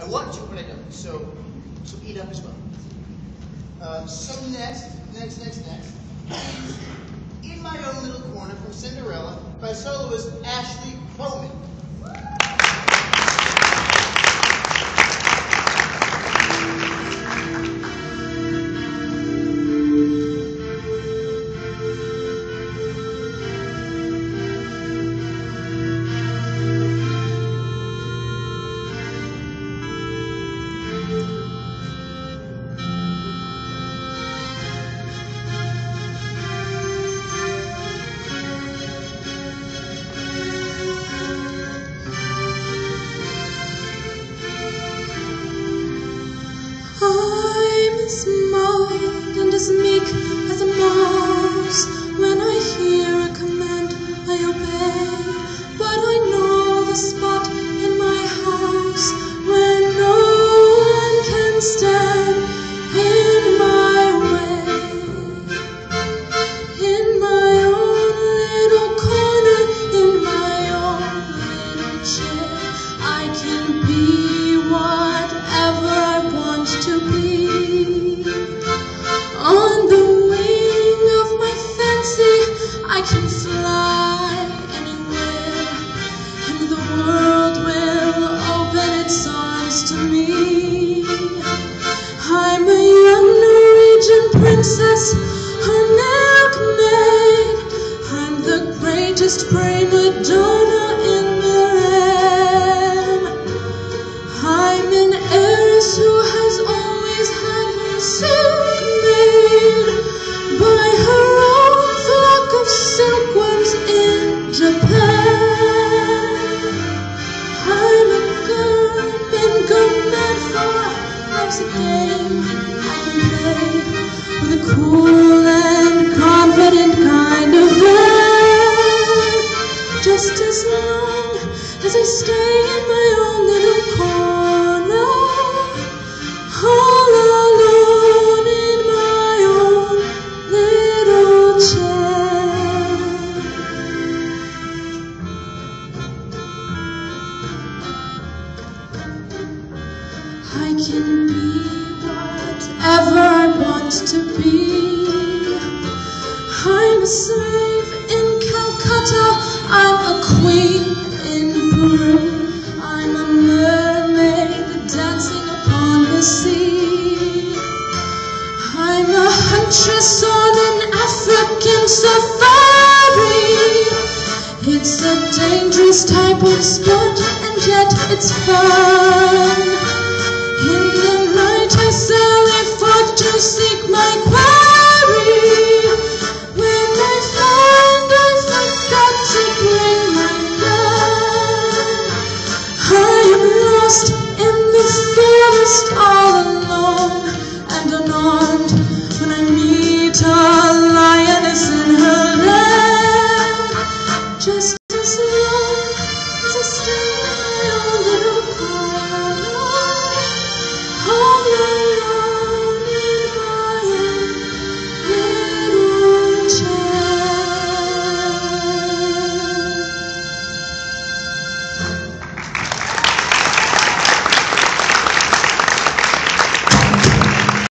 I want to, but I don't. So eat up as well. So next, In My Own Little Corner from Cinderella by soloist Ashley Croman. I'm as mild and as meek as a mouse. When I hear a command, I obey. But I know the spot in my house where no one can stand in my way. In my own little corner, in my own little chair, I can be whatever I want to be. On the wing of my fancy, I can fly anywhere, and the world will open its arms to me. I'm a young Norwegian princess, a milkmaid. I'm the greatest prima donna in the realm. I'm an heiress who has always had her silk made by her own flock of silkworms in Japan. I'm a girl, been gone mad for life's a game I can play with a cool and confident kind of way. Just as long as I stay in my own little corner, all alone in my own little chair. I can be whatever I want to be. I'm a